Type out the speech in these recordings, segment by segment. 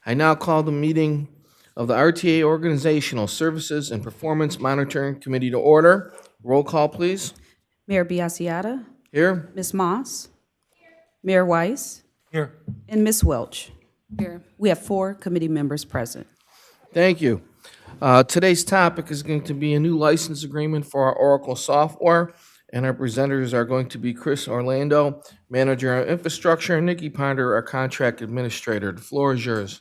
I now call the meeting of the RTA Organizational Services and Performance Monitoring Committee to order. Roll call, please. Mayor Biassiata, Here. Ms. Moss, Mayor Weiss, Here. and Ms. Welch. Here. We have 4 committee members present. Thank you. Today's topic is going to be a new license agreement for our Oracle software, and our presenters are going to be Chris Orlando, Manager of Infrastructure, and Nikki Ponder, our Contract Administrator. The floor is yours.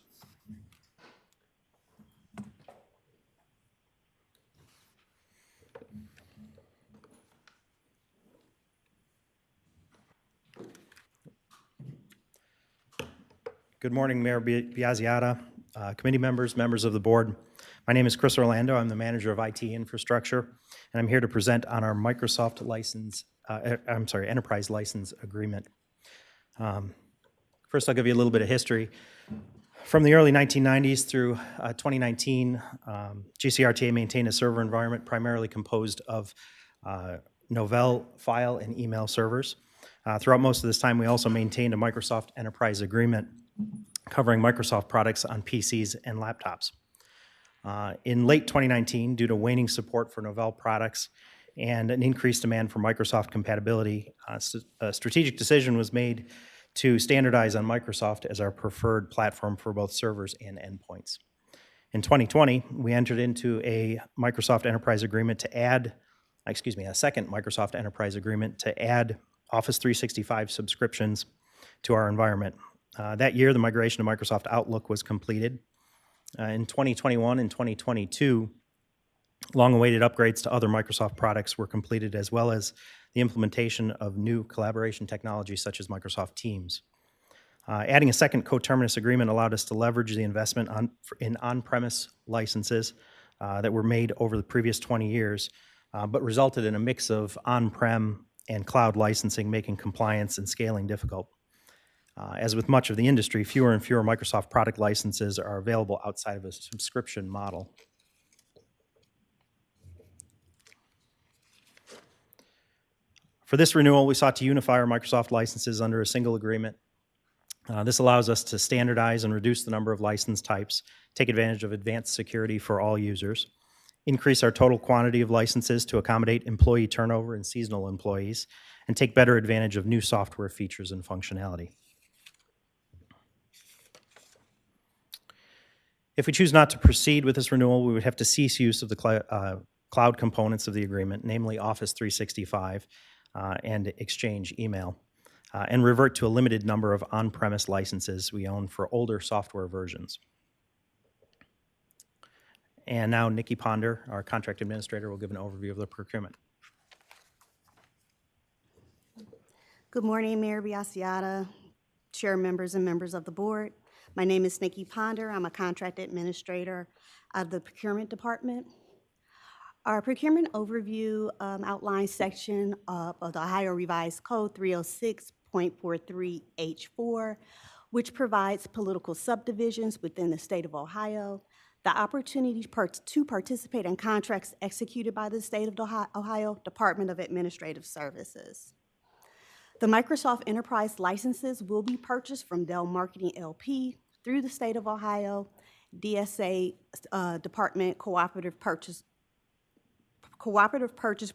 Good morning, Mayor Biassiata, committee members, members of the board. My name is Chris Orlando. I'm the manager of IT infrastructure, and I'm here to present on our Microsoft license, enterprise license agreement. First, I'll give you a little bit of history. From the early 1990s through 2019, GCRTA maintained a server environment primarily composed of Novell file and email servers. Throughout most of this time, we also maintained a Microsoft enterprise agreement covering Microsoft products on PCs and laptops. In late 2019, due to waning support for Novell products and an increased demand for Microsoft compatibility, a strategic decision was made to standardize on Microsoft as our preferred platform for both servers and endpoints. In 2020, we entered into a Microsoft enterprise agreement to add, a second Microsoft enterprise agreement to add Office 365 subscriptions to our environment. That year, the migration to Microsoft Outlook was completed. In 2021 and 2022, long-awaited upgrades to other Microsoft products were completed, as well as the implementation of new collaboration technologies such as Microsoft Teams. Adding a second coterminous agreement allowed us to leverage the investment in on-premise licenses that were made over the previous 20 years, but resulted in a mix of on-prem and cloud licensing, making compliance and scaling difficult. As with much of the industry, fewer and fewer Microsoft product licenses are available outside of a subscription model. For this renewal, we sought to unify our Microsoft licenses under a single agreement. This allows us to standardize and reduce the number of license types, take advantage of advanced security for all users, increase our total quantity of licenses to accommodate employee turnover and seasonal employees, and take better advantage of new software features and functionality. If we choose not to proceed with this renewal, we would have to cease use of the cloud components of the agreement, namely Office 365 and Exchange email, and revert to a limited number of on-premise licenses we own for older software versions. And now Nikki Ponder, our contract administrator, will give an overview of the procurement. Good morning, Mayor Biassiata, chair members and members of the board. My name is Nikki Ponder. I'm a contract administrator of the procurement department. Our procurement overview outlines section of the Ohio Revised Code 306.43H4, which provides political subdivisions within the state of Ohio the opportunity to participate in contracts executed by the state of Ohio Department of Administrative Services. The Microsoft Enterprise licenses will be purchased from Dell Marketing LP through the state of Ohio, DSA Department Cooperative Purchase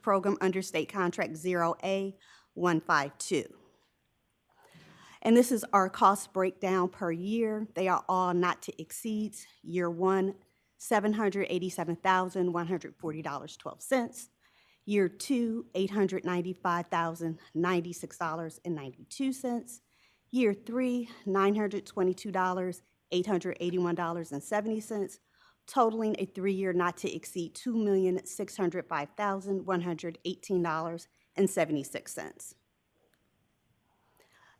Program under State Contract 0A152. And this is our cost breakdown per year. They are all not to exceed. Year 1, $787,140.12. Year 2, $895,096.92. Year 3, $922,881.70, totaling a 3-year not to exceed $2,605,118.76.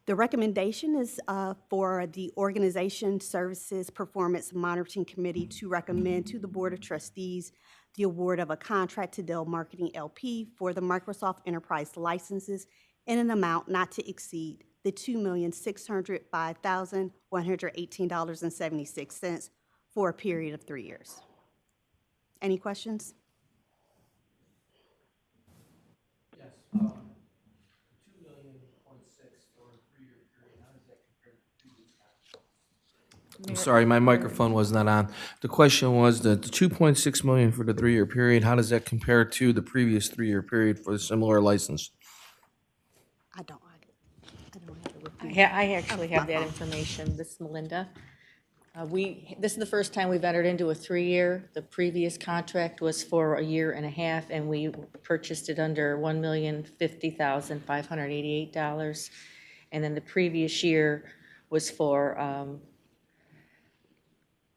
The recommendation is for the Organization Services Performance Monitoring Committee to recommend to the Board of Trustees the award of a contract to Dell Marketing LP for the Microsoft Enterprise licenses in an amount not to exceed the $2,605,118.76 for a period of 3 years. Any questions? Yes. 2 million for a 3-year period. How does that compare to the previous contract? I'm sorry, my microphone was not on. The question was that the 2.6 million for the 3-year period, how does that compare to the previous 3-year period for a similar license? I don't have it with me. I actually have that information. This is Melinda. This is the first time we've entered into a 3-year. The previous contract was for a year and a half, and we purchased it under $1,050,588. And then the previous year was for,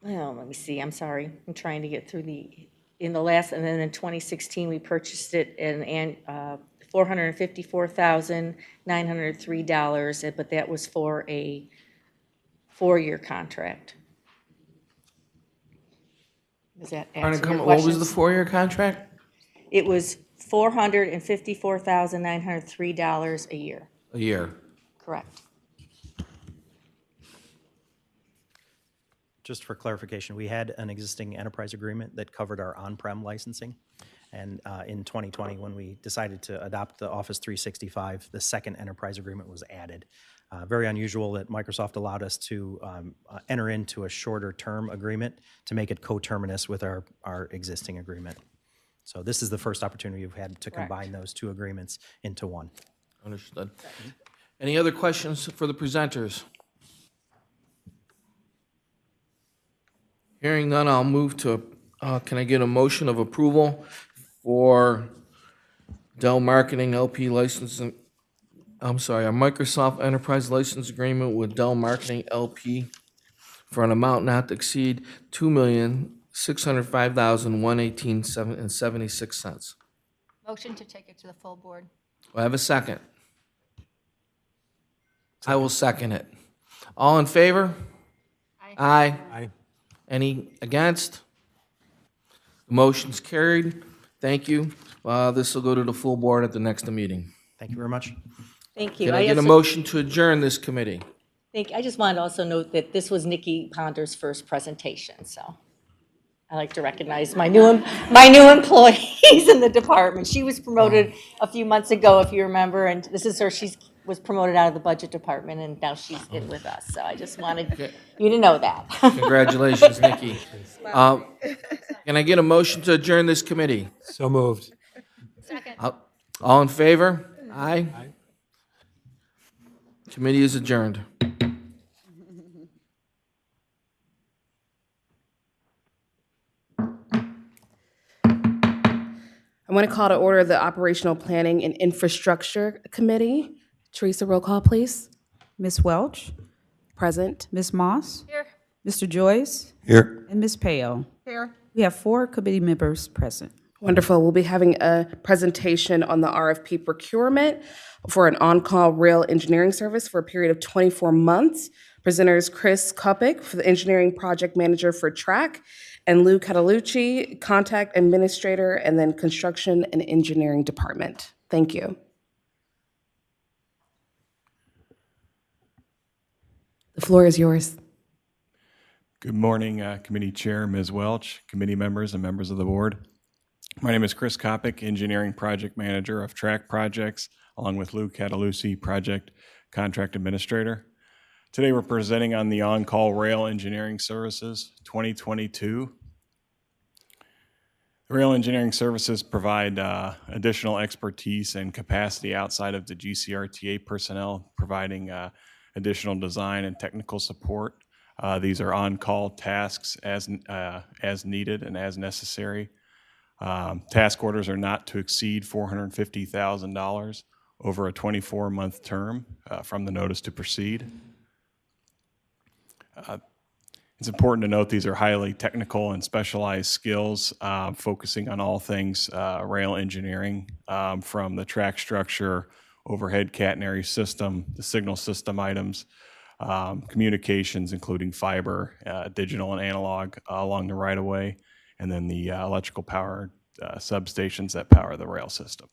let me see, I'm sorry. I'm trying to get through and then in 2016, we purchased it in $454,903, but that was for a 4-year contract. Does that answer your What was the questions? 4-year contract? It was $454,903 a year, A year. correct? Just for clarification, we had an existing enterprise agreement that covered our on-prem licensing. And in 2020, when we decided to adopt the Office 365, the second enterprise agreement was added. Very unusual that Microsoft allowed us to enter into a shorter term agreement to make it coterminous with our existing agreement. So this is the first opportunity we've had to combine those two agreements into one. Understood. Any other questions for the presenters? Hearing none, I'll move to, can I get a motion of approval for Dell Marketing LP licensing, a Microsoft Enterprise License Agreement with Dell Marketing LP for an amount not to exceed $2,605,118.76. Motion to take it to the full board. Do I have a second? I will second it. All in favor? Aye. Aye. Any against? The motion's carried. Thank you. This will go to the full board at the next meeting. Thank you very much. Thank you. Can I get a motion to adjourn this committee? I just wanted to also note that this was Nikki Ponder's first presentation, so I like to recognize my new employees in the department. She was promoted a few months ago, if you remember, and this is her. She was promoted out of the budget department, and now she's in with us. So I just wanted you to know that. Congratulations, Nikki. Can I get a motion to adjourn this committee? So moved. Second. All in favor? Aye. Committee is adjourned. I want to call to order the Operational Planning and Infrastructure Committee. Teresa, roll call, please. Ms. Welch, Present. Ms. Moss, Here. Mr. Joyce, Here. and Ms. Peo. Here. We have 4 committee members present. Wonderful. We'll be having a presentation on the RFP procurement for an on-call rail engineering service for a period of 24 months. Presenters Chris Kopik, for the engineering project manager for TRAC, and Lou Catalucci, contact administrator, and then construction and engineering department. Thank you. The floor is yours. Good morning, Committee Chair, Ms. Welch, committee members, and members of the board. My name is Chris Kopik, Engineering Project Manager of TRAC Projects, along with Lou Catalucci, Project Contract Administrator. Today we're presenting on the On-Call Rail Engineering Services 2022. The Rail Engineering Services provide additional expertise and capacity outside of the GCRTA personnel, providing additional design and technical support. These are on-call tasks as needed and as necessary. Task orders are not to exceed $450,000 over a 24-month term from the notice to proceed. It's important to note these are highly technical and specialized skills, focusing on all things rail engineering, from the track structure, overhead catenary system, the signal system items, communications, including fiber, digital and analog along the right-of-way, and then the electrical power substations that power the rail system.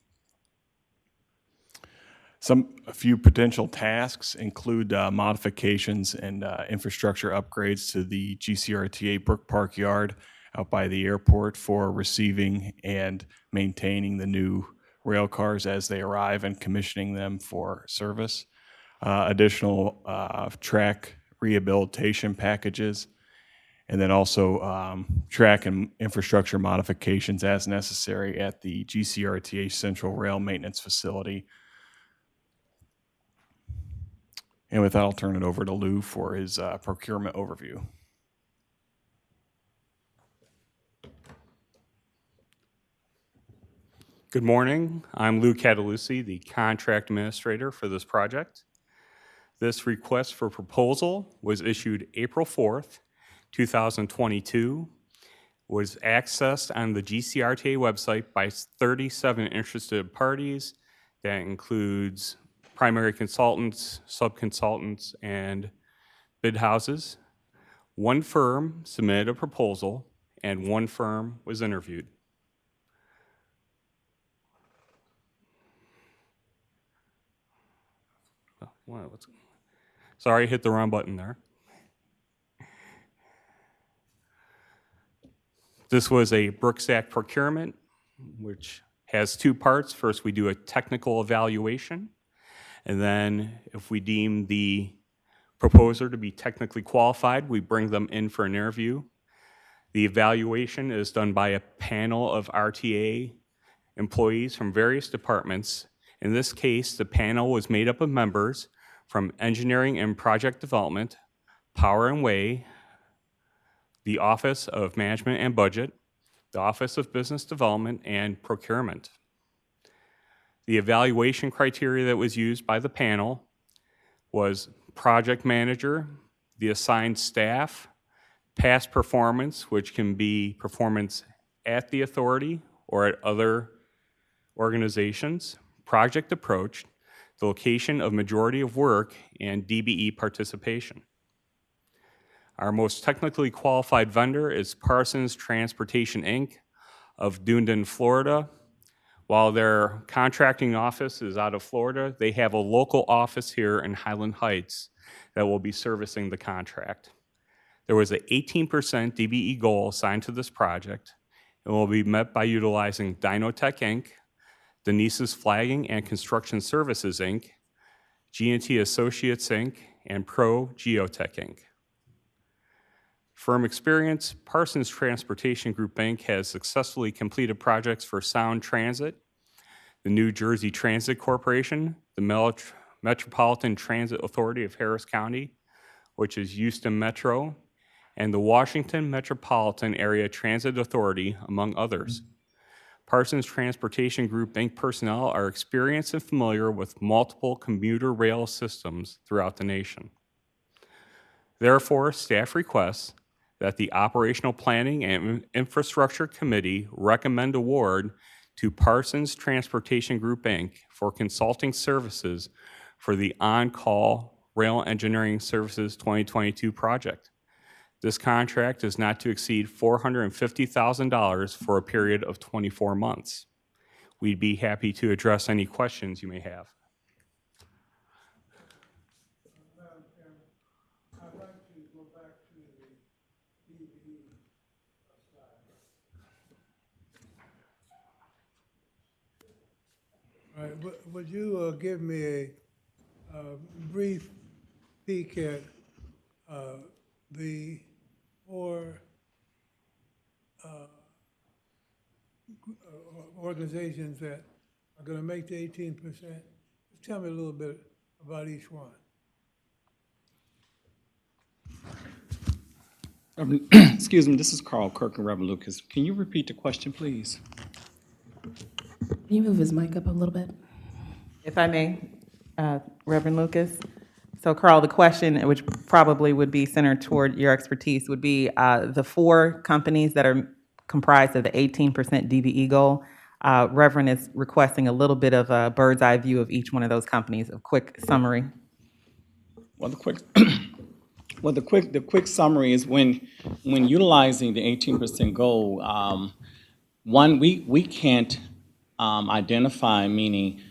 A few potential tasks include modifications and infrastructure upgrades to the GCRTA Brook Park Yard out by the airport for receiving and maintaining the new rail cars as they arrive and commissioning them for service. Additional track rehabilitation packages, and then also track and infrastructure modifications as necessary at the GCRTA Central Rail Maintenance Facility. And with that, I'll turn it over to Lou for his procurement overview. Good morning. I'm Lou Catalucci, the contract administrator for this project. This request for proposal was issued April 4th, 2022, was accessed on the GCRTA website by 37 interested parties. That includes primary consultants, sub-consultants, and bid houses. One firm submitted a proposal, and one firm was interviewed. Sorry, I hit the wrong button there. This was a Brooks Act procurement, which has two parts. First, we do a technical evaluation, and then if we deem the proposer to be technically qualified, we bring them in for an interview. The evaluation is done by a panel of RTA employees from various departments. In this case, the panel was made up of members from engineering and project development, power and way, the Office of Management and Budget, the Office of Business Development, and procurement. The evaluation criteria that was used by the panel was project manager, the assigned staff, past performance, which can be performance at the authority or at other organizations, project approach, the location of majority of work, and DBE participation. Our most technically qualified vendor is Parsons Transportation, Inc. of Dunedin, Florida. While their contracting office is out of Florida, they have a local office here in Highland Heights that will be servicing the contract. There was an 18% DBE goal assigned to this project and will be met by utilizing Dynotech, Inc., Denise's Flagging and Construction Services, Inc., G&T Associates, Inc., and Pro Geotech, Inc. Firm experience, Parsons Transportation Group, Inc. has successfully completed projects for Sound Transit, the New Jersey Transit Corporation, the Metropolitan Transit Authority of Harris County, which is Houston Metro, and the Washington Metropolitan Area Transit Authority, among others. Parsons Transportation Group, Inc. personnel are experienced and familiar with multiple commuter rail systems throughout the nation. Therefore, staff requests that the Operational Planning and Infrastructure Committee recommend award to Parsons Transportation Group, Inc. for consulting services for the On-Call Rail Engineering Services 2022 project. This contract is not to exceed $450,000 for a period of 24 months. We'd be happy to address any questions you may have. Madam Chairman, I'd like to go back to the DBE slide. All right, would you give me a brief peek at the four organizations that are going to make the 18%? Tell me a little bit about each one. Excuse me, this is Carl Kirk and Reverend Lucas. Can you repeat the question, please? Can you move his mic up a little bit? If I may, Reverend Lucas. So Carl, the question, which probably would be centered toward your expertise, would be the four companies that are comprised of the 18% DBE goal. Reverend is requesting a little bit of a bird's eye view of each one of those companies, a quick summary. Well, the quick summary is when utilizing the 18% goal, one, we can't identify, meaning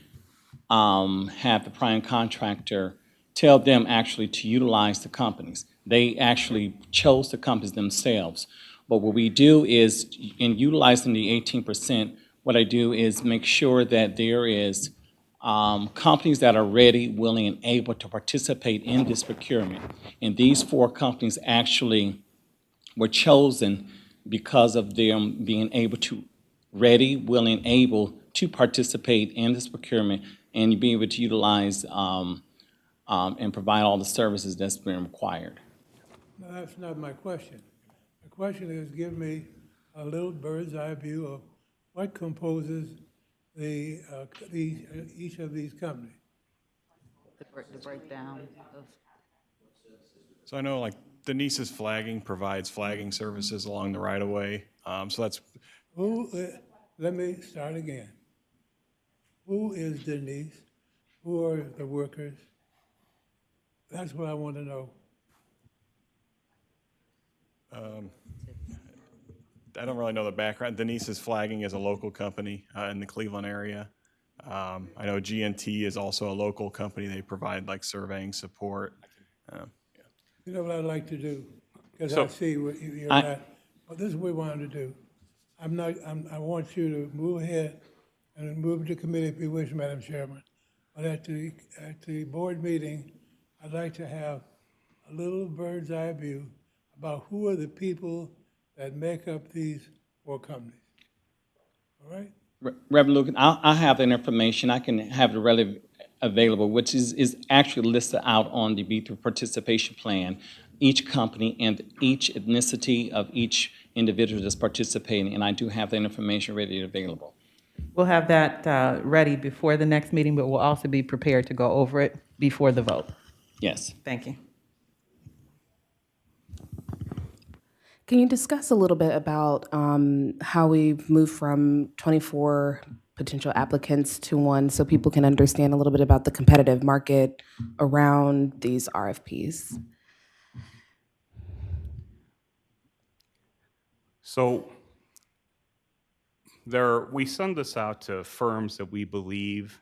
have the prime contractor tell them actually to utilize the companies. They actually chose the companies themselves. But what we do is, in utilizing the 18%, what I do is make sure that there is companies that are ready, willing, and able to participate in this procurement. And these 4 companies actually were chosen because of them being able to, ready, willing, able to participate in this procurement and be able to utilize and provide all the services that's been required. No, that's not my question. The question is, give me a little bird's eye view of what composes each of these companies. The breakdown of. So I know like Denise's flagging provides flagging services along the right of way. So that's, Let me start again. Who is Denise? Who are the workers? That's what I want to know. I don't really know the background. Denise's flagging is a local company in the Cleveland area. I know GNT is also a local company. They provide like surveying support. You know what I'd like to do? Because So- I see what you're not, but this is what we wanted to do. I want you to move ahead and move to committee if you wish, Madam Chairman. But at the board meeting, I'd like to have a little bird's eye view about who are the people that make up these 4 companies. All right? Reverend Lucas, I have that information. I can have it readily available, which is actually listed out on the B3 participation plan. Each company and each ethnicity of each individual that's participating, and I do have that information ready and available. We'll have that ready before the next meeting, but we'll also be prepared to go over it before the vote. Yes. Thank you. Can you discuss a little bit about how we've moved from 24 potential applicants to 1 so people can understand a little bit about the competitive market around these RFPs? So we send this out to firms that we believe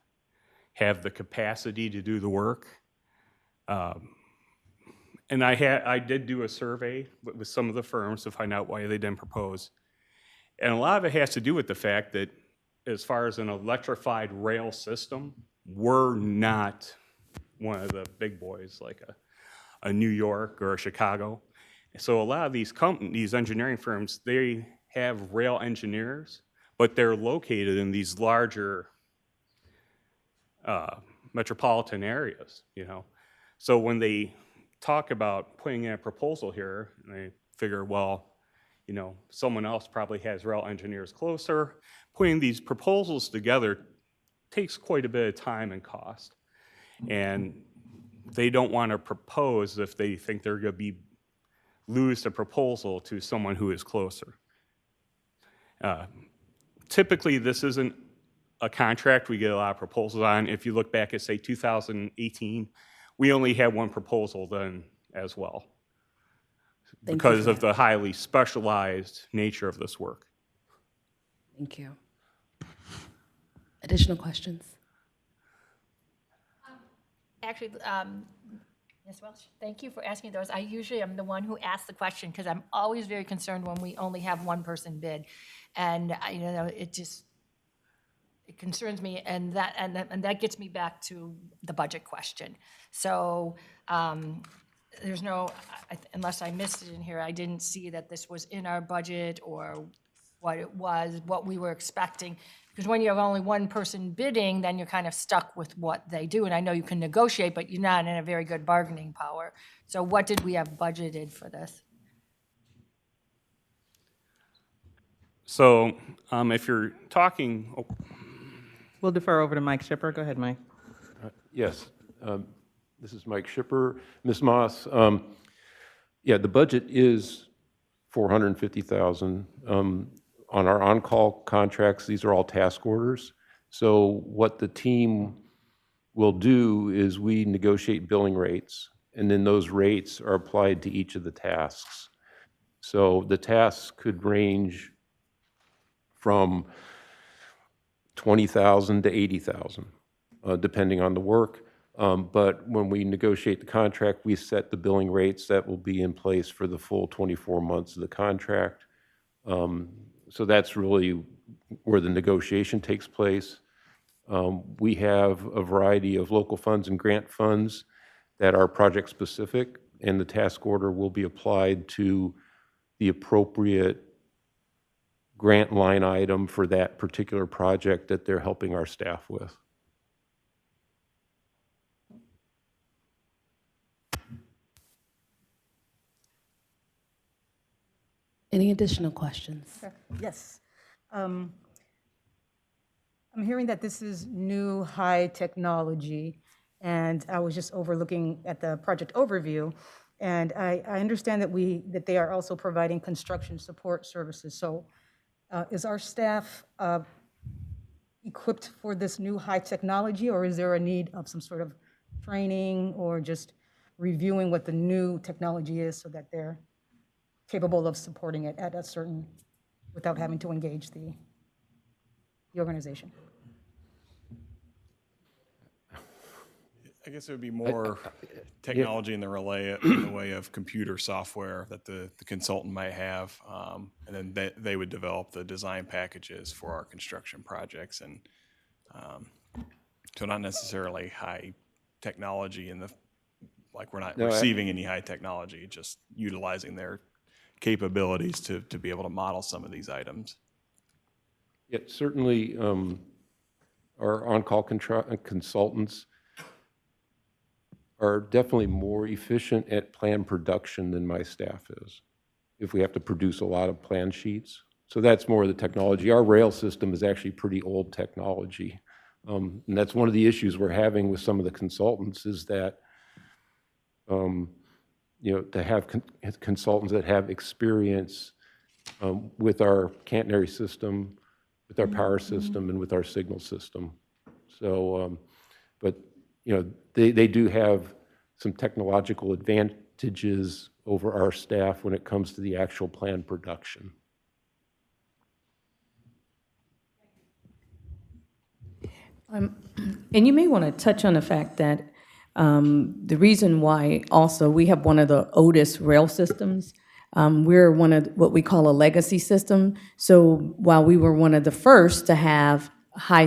have the capacity to do the work. And I did do a survey with some of the firms to find out why they didn't propose. And a lot of it has to do with the fact that as far as an electrified rail system, we're not one of the big boys like a New York or a Chicago. So a lot of these engineering firms, they have rail engineers, but they're located in these larger metropolitan areas, you know. So when they talk about putting in a proposal here, and they figure, well, you know, someone else probably has rail engineers closer. Putting these proposals together takes quite a bit of time and cost. And they don't want to propose if they think they're going to lose the proposal to someone who is closer. Typically, this isn't a contract we get a lot of proposals on. If you look back at, say, 2018, we only had 1 proposal then as well because of the highly specialized nature of this work. Thank you. Additional questions? Actually, Ms. Welch, thank you for asking those. I usually am the one who asks the question because I'm always very concerned when we only have 1 person bid. And, you know, it concerns me, and that gets me back to the budget question. So there's no, unless I missed it in here, I didn't see that this was in our budget or what it was, what we were expecting. Because when you have only 1 person bidding, then you're kind of stuck with what they do. And I know you can negotiate, but you're not in a very good bargaining power. So what did we have budgeted for this? So if you're talking, We'll defer over to Mike Shipper. Go ahead, Mike. Yes, this is Mike Shipper. Ms. Moss, yeah, the budget is $450,000. On our on-call contracts, these are all task orders. So what the team will do is we negotiate billing rates, and then those rates are applied to each of the tasks. So the tasks could range from $20,000 to $80,000, depending on the work. But when we negotiate the contract, we set the billing rates that will be in place for the full 24 months of the contract. So that's really where the negotiation takes place. We have a variety of local funds and grant funds that are project-specific, and the task order will be applied to the appropriate grant line item for that particular project that they're helping our staff with. Any additional questions? Yes. I'm hearing that this is new high technology, and I was just overlooking at the project overview, and I understand that they are also providing construction support services. So is our staff equipped for this new high technology, or is there a need of some sort of training or just reviewing what the new technology is so that they're capable of supporting it at a certain, without having to engage the organization? I guess it would be more technology in the way of computer software that the consultant might have, and then they would develop the design packages for our construction projects, and so not necessarily high technology like we're not receiving any high technology, just utilizing their capabilities to be able to model some of these items. Yeah, certainly our on-call consultants are definitely more efficient at plan production than my staff is, if we have to produce a lot of plan sheets. So that's more of the technology. Our rail system is actually pretty old technology. And that's one of the issues we're having with some of the consultants is that, to have consultants that have experience with our catenary system, with our power system, and with our signal system. So, but they do have some technological advantages over our staff when it comes to the actual plan production. And you may want to touch on the fact that the reason why also we have one of the oldest rail systems. We're one of what we call a legacy system. So while we were one of the first to have not high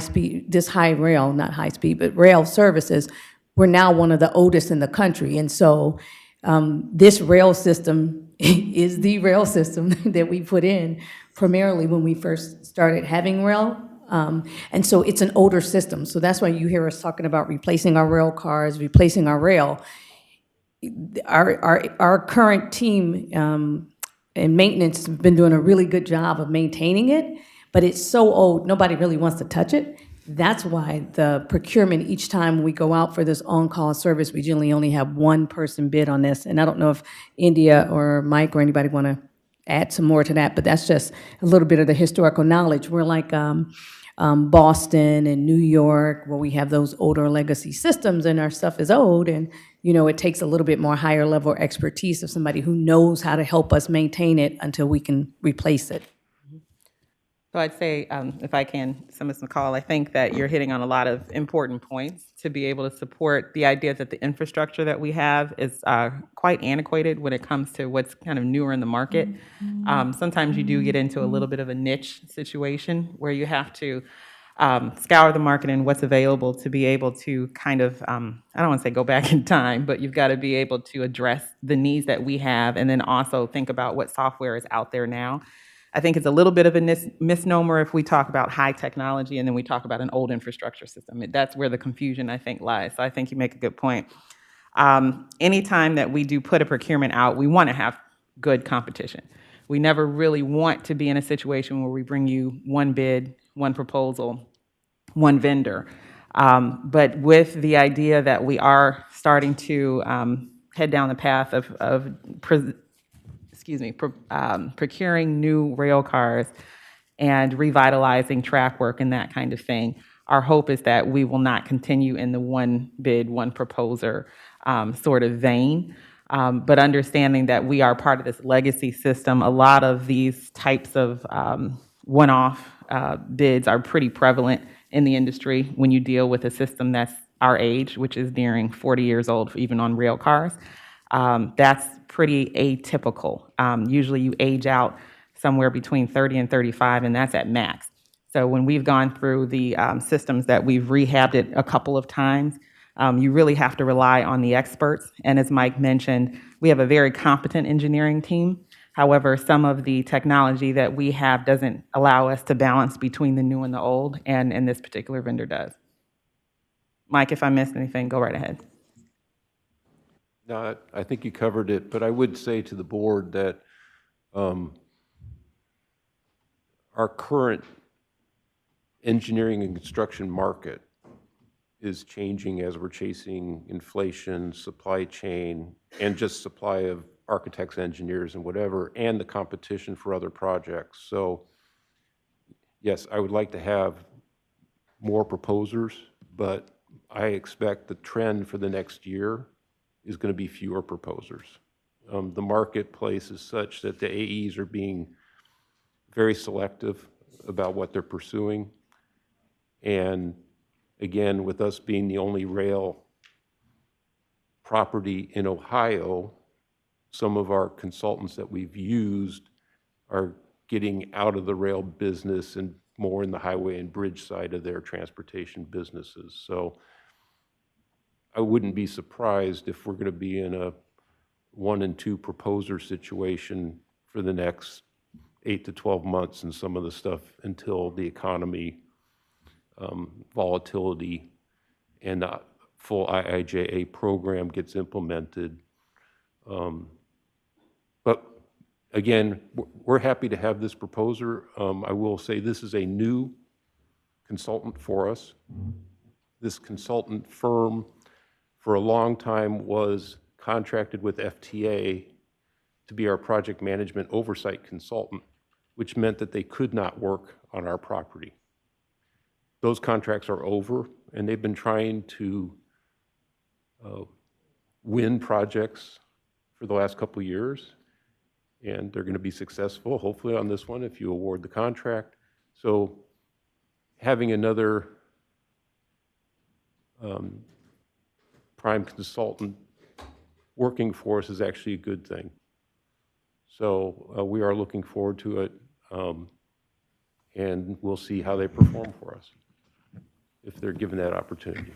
speed, but rail services, we're now one of the oldest in the country. And so this rail system is the rail system that we put in primarily when we first started having rail. And so it's an older system. So that's why you hear us talking about replacing our rail cars, replacing our rail. Our current team and maintenance have been doing a really good job of maintaining it, but it's so old, nobody really wants to touch it. That's why the procurement, each time we go out for this on-call service, we generally only have one person bid on this. And I don't know if India or Mike or anybody want to add some more to that, but that's just a little bit of the historical knowledge. We're like Boston and New York, where we have those older legacy systems and our stuff is old, and it takes a little bit more higher level expertise of somebody who knows how to help us maintain it until we can replace it. So I'd say, if I can, Ms. McCall, I think that you're hitting on a lot of important points to be able to support the idea that the infrastructure that we have is quite antiquated when it comes to what's kind of newer in the market. Sometimes you do get into a little bit of a niche situation where you have to scour the market and what's available to be able to kind of, I don't want to say go back in time, but you've got to be able to address the needs that we have and then also think about what software is out there now. I think it's a little bit of a misnomer if we talk about high technology and then we talk about an old infrastructure system. That's where the confusion, I think, lies. So I think you make a good point. Anytime that we do put a procurement out, we want to have good competition. We never really want to be in a situation where we bring you one bid, one proposal, one vendor. But with the idea that we are starting to head down the path of procuring new rail cars and revitalizing track work and that kind of thing, our hope is that we will not continue in the one bid, one proposer sort of vein, but understanding that we are part of this legacy system. A lot of these types of one-off bids are pretty prevalent in the industry when you deal with a system that's our age, which is nearing 40 years old, even on rail cars. That's pretty atypical. Usually you age out somewhere between 30 and 35, and that's at max. So when we've gone through the systems that we've rehabbed it a couple of times, you really have to rely on the experts. And as Mike mentioned, we have a very competent engineering team. However, some of the technology that we have doesn't allow us to balance between the new and the old, and this particular vendor does. Mike, if I missed anything, go right ahead. No, I think you covered it, but I would say to the board that our current engineering and construction market is changing as we're chasing inflation, supply chain, and just supply of architects, engineers, and whatever, and the competition for other projects. So yes, I would like to have more proposers, but I expect the trend for the next year is going to be fewer proposers. The marketplace is such that the AEs are being very selective about what they're pursuing. And again, with us being the only rail property in Ohio, some of our consultants that we've used are getting out of the rail business and more in the highway and bridge side of their transportation businesses. So I wouldn't be surprised if we're going to be in a 1 and 2 proposer situation for the next 8 to 12 months and some of the stuff until the economy, volatility, and the full IIJA program gets implemented. But again, we're happy to have this proposer. I will say this is a new consultant for us. This consultant firm for a long time was contracted with FTA to be our project management oversight consultant, which meant that they could not work on our property. Those contracts are over, and they've been trying to win projects for the last couple of years, and they're going to be successful, hopefully, on this one if you award the contract. So having another prime consultant working for us is actually a good thing. So we are looking forward to it, and we'll see how they perform for us if they're given that opportunity.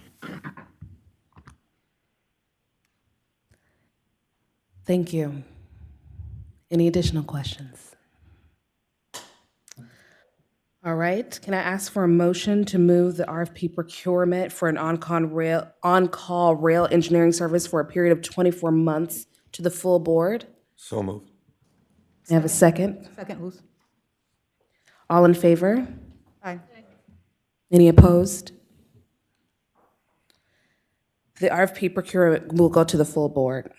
Thank you. Any additional questions? All right, can I ask for a motion to move the RFP procurement for an on-call rail engineering service for a period of 24 months to the full board? So moved. May I have a second? Second, Luz. All in favor? Aye. Any opposed? The RFP procurement will go to the full board.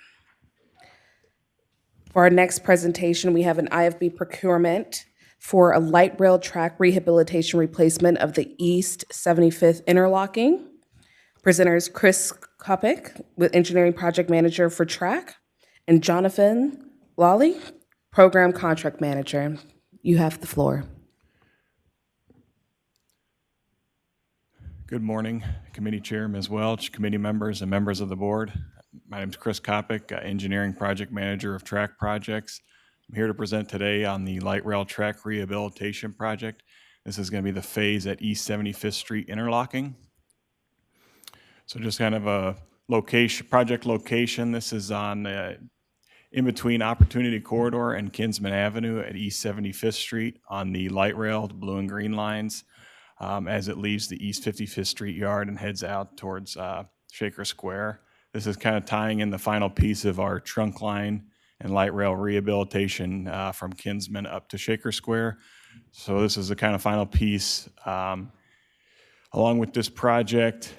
For our next presentation, we have an IFB procurement for a light rail track rehabilitation replacement of the East 75th interlocking. Presenters Chris Kopik, with Engineering Project Manager for Track, and Jonathan Lawley, Program Contract Manager. You have the floor. Good morning, Committee Chair, Ms. Welch, committee members, and members of the board. My name is Chris Kopik, Engineering Project Manager of Track Projects. I'm here to present today on the light rail track rehabilitation project. This is going to be the phase at East 75th Street interlocking. So just kind of a location, project location. This is on in between Opportunity Corridor and Kinsman Avenue at East 75th Street on the light rail, the blue and green lines, as it leaves the East 55th Street yard and heads out towards Shaker Square. This is kind of tying in the final piece of our trunk line and light rail rehabilitation from Kinsman up to Shaker Square. So this is the kind of final piece. Along with this project,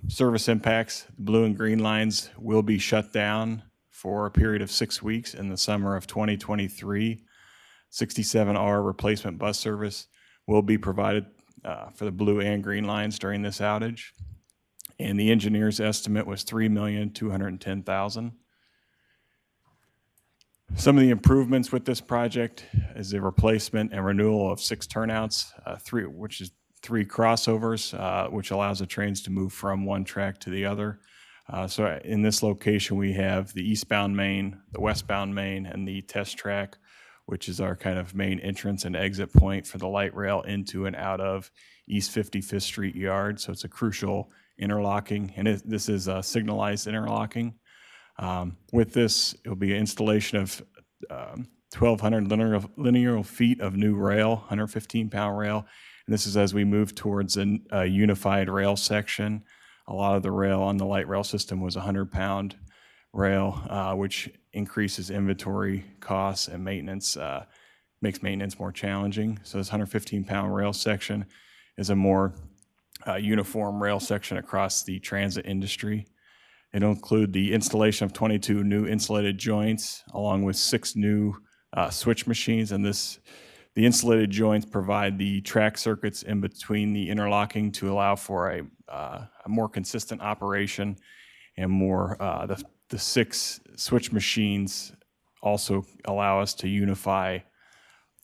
service impacts, the blue and green lines will be shut down for a period of 6 weeks in the summer of 2023. 67-hour replacement bus service will be provided for the blue and green lines during this outage. And the engineer's estimate was $3,210,000. Some of the improvements with this project is the replacement and renewal of 6 turnouts, 3 crossovers, which allows the trains to move from one track to the other. So in this location, we have the eastbound main, the westbound main, and the test track which is our kind of main entrance and exit point for the light rail into and out of East 55th Street Yard. So it's a crucial interlocking, and this is signalized interlocking. With this, it will be an installation of 1,200 linear feet of new rail, 115-pound rail. And this is as we move towards a unified rail section. A lot of the rail on the light rail system was 100-pound rail, which increases inventory costs and maintenance, makes maintenance more challenging. So this 115-pound rail section is a more uniform rail section across the transit industry. It'll include the installation of 22 new insulated joints, along with 6 new switch machines. And the insulated joints provide the track circuits in between the interlocking to allow for a more consistent operation, and more the 6 switch machines also allow us to unify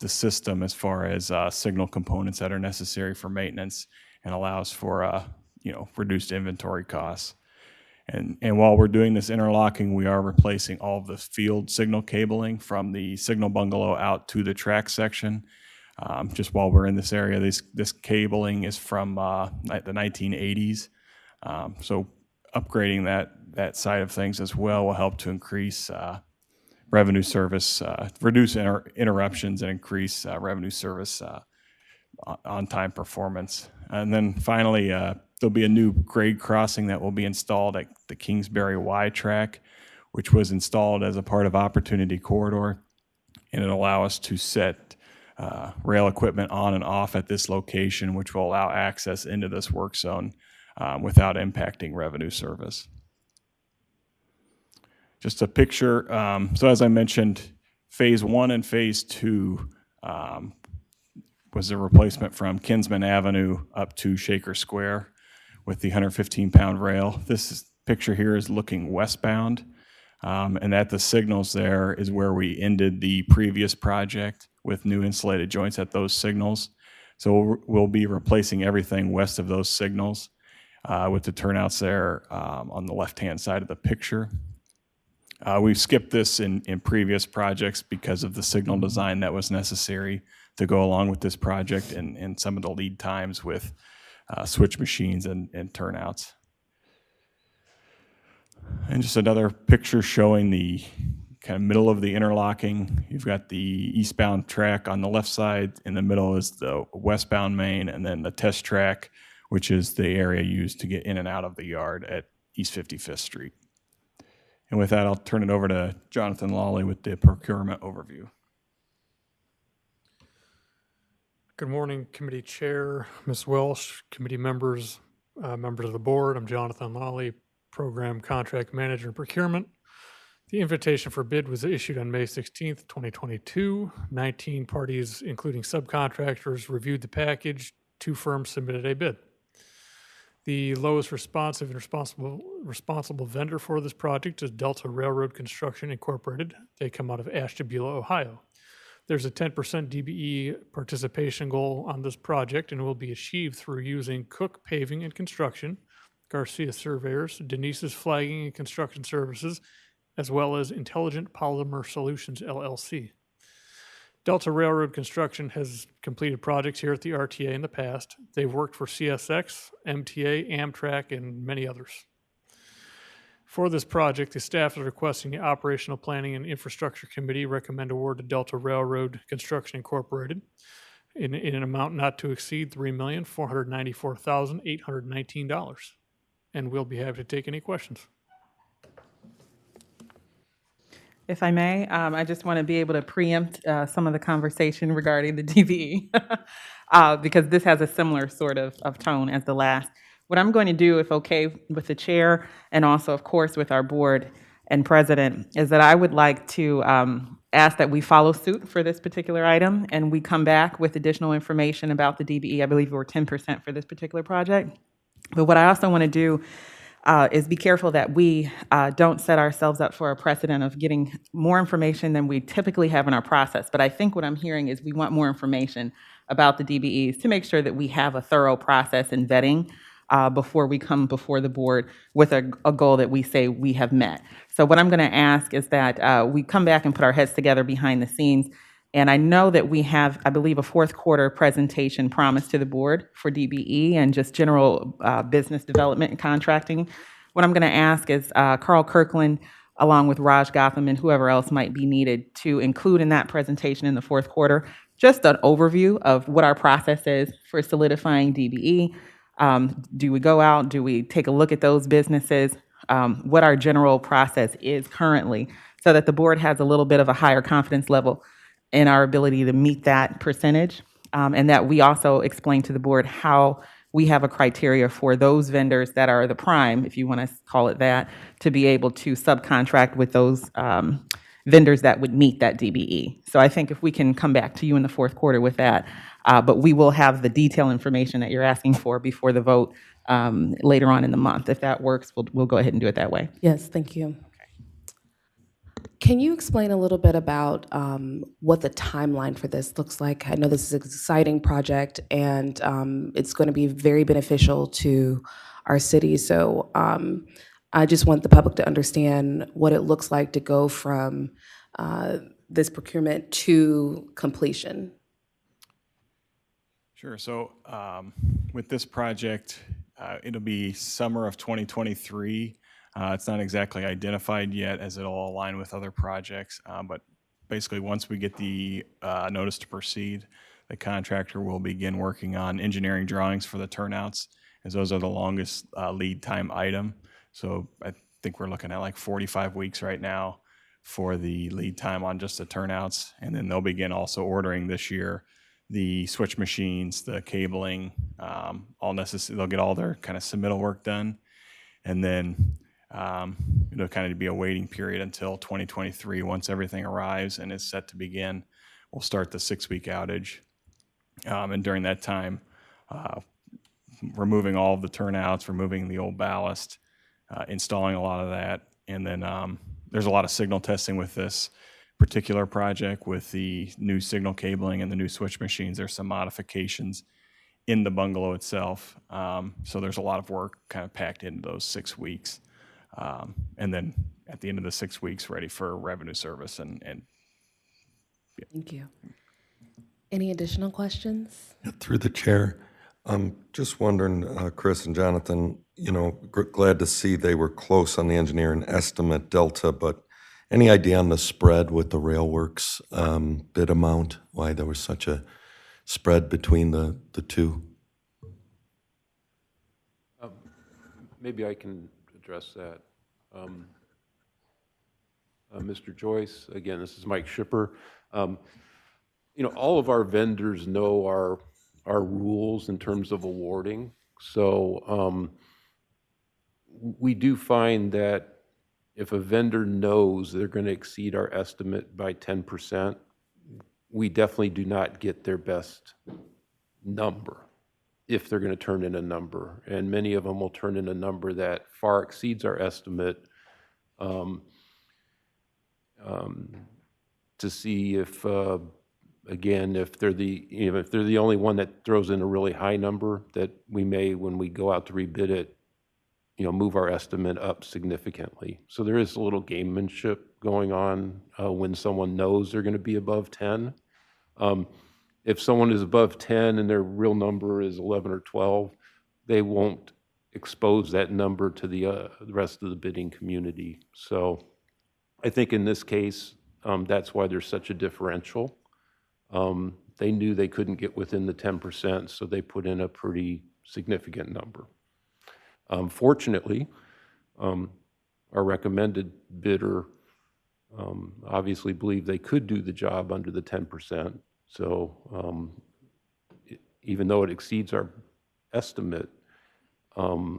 the system as far as signal components that are necessary for maintenance, and allows for reduced inventory costs. And while we're doing this interlocking, we are replacing all of the field signal cabling from the signal bungalow out to the track section. Just while we're in this area, this cabling is from the 1980s. So upgrading that side of things as well will help to increase revenue service, reduce interruptions, and increase revenue service on-time performance. And then finally, there'll be a new grade crossing that will be installed at the Kingsbury Y track, which was installed as a part of Opportunity Corridor, and it'll allow us to set rail equipment on and off at this location, which will allow access into this work zone without impacting revenue service. Just a picture. So as I mentioned, Phase 1 and Phase 2 was a replacement from Kinsman Avenue up to Shaker Square with the 115-pound rail. This picture here is looking westbound, and at the signals there is where we ended the previous project with new insulated joints at those signals. So we'll be replacing everything west of those signals with the turnouts there on the left-hand side of the picture. We've skipped this in previous projects because of the signal design that was necessary to go along with this project, and some of the lead times with switch machines and turnouts. And just another picture showing the kind of middle of the interlocking. You've got the eastbound track on the left side. In the middle is the westbound main, and then the test track, which is the area used to get in and out of the yard at East 55th Street. And with that, I'll turn it over to Jonathan Lawley with the Procurement Overview. Good morning, Committee Chair, Ms. Welsh, committee members, members of the board. I'm Jonathan Lawley, Program Contract Manager in Procurement. The invitation for bid was issued on May 16th, 2022. 19 parties, including subcontractors, reviewed the package. 2 firms submitted a bid. The lowest responsive and responsible vendor for this project is Delta Railroad Construction Incorporated. They come out of Ashtabula, Ohio. There's a 10% DBE participation goal on this project, and will be achieved through using Cook Paving and Construction, Garcia Surveyors, Denise's Flagging and Construction Services, as well as Intelligent Polymer Solutions, LLC. Delta Railroad Construction has completed projects here at the RTA in the past. They've worked for CSX, MTA, Amtrak, and many others. For this project, the staff is requesting the Operational Planning and Infrastructure Committee recommend award to Delta Railroad Construction Incorporated in an amount not to exceed $3,494,819. And we'll be happy to take any questions. If I may, I just want to be able to preempt some of the conversation regarding the DBE because this has a similar sort of tone as the last. What I'm going to do, if okay with the chair and also, of course, with our board and president, is that I would like to ask that we follow suit for this particular item, and we come back with additional information about the DBE. I believe we were 10% for this particular project. But what I also want to do is be careful that we don't set ourselves up for a precedent of getting more information than we typically have in our process. But I think what I'm hearing is we want more information about the DBEs to make sure that we have a thorough process in vetting before we come before the board with a goal that we say we have met. So what I'm going to ask is that we come back and put our heads together behind the scenes And I know that we have, I believe, a fourth quarter presentation promised to the board for DBE and just general business development and contracting. What I'm going to ask is Carl Kirkland, along with Raj Gotham and whoever else might be needed, to include in that presentation in the fourth quarter just an overview of what our process is for solidifying DBE. Do we go out? Do we take a look at those businesses? What our general process is currently, so that the board has a little bit of a higher confidence level in our ability to meet that percentage, and that we also explain to the board how we have a criteria for those vendors that are the prime, if you want to call it that, to be able to subcontract with those vendors that would meet that DBE. So I think if we can come back to you in the fourth quarter with that, but we will have the detailed information that you're asking for before the vote later on in the month. If that works, we'll go ahead and do it that way. Yes, thank you. Can you explain a little bit about what the timeline for this looks like? I know this is an exciting project, and it's going to be very beneficial to our city. So I just want the public to understand what it looks like to go from this procurement to completion. Sure. So with this project, it'll be summer of 2023. It's not exactly identified yet, as it'll align with other projects, but basically once we get the notice to proceed, the contractor will begin working on engineering drawings for the turnouts, as those are the longest lead time item. So I think we're looking at like 45 weeks right now for the lead time on just the turnouts, and then they'll begin also ordering this year the switch machines, the cabling, all necessary. They'll get all their kind of submittal work done, and then it'll kind of be a waiting period until 2023. Once everything arrives and is set to begin, we'll start the 6-week outage. And during that time, removing all of the turnouts, removing the old ballast, installing a lot of that. And then there's a lot of signal testing with this particular project with the new signal cabling and the new switch machines. There's some modifications in the bungalow itself. So there's a lot of work kind of packed into those 6 weeks. And then at the end of the 6 weeks, ready for revenue service. And yeah. Thank you. Any additional questions? Through the chair, I'm just wondering, Chris and Jonathan, glad to see they were close on the engineering estimate delta, but any idea on the spread with the railworks bid amount, why there was such a spread between the two? Maybe I can address that. Mr. Joyce, again, this is Mike Shipper. All of our vendors know our rules in terms of awarding. So we do find that if a vendor knows they're going to exceed our estimate by 10%, we definitely do not get their best number if they're going to turn in a number. And many of them will turn in a number that far exceeds our estimate to see if, again, if they're the only one that throws in a really high number, that we may, when we go out to rebid it, move our estimate up significantly. So there is a little gamemanship going on when someone knows they're going to be above 10. If someone is above 10 and their real number is 11 or 12, they won't expose that number to the rest of the bidding community. So I think in this case, that's why there's such a differential. They knew they couldn't get within the 10%, so they put in a pretty significant number. Fortunately, our recommended bidder obviously believed they could do the job under the 10%. So even though it exceeds our estimate, it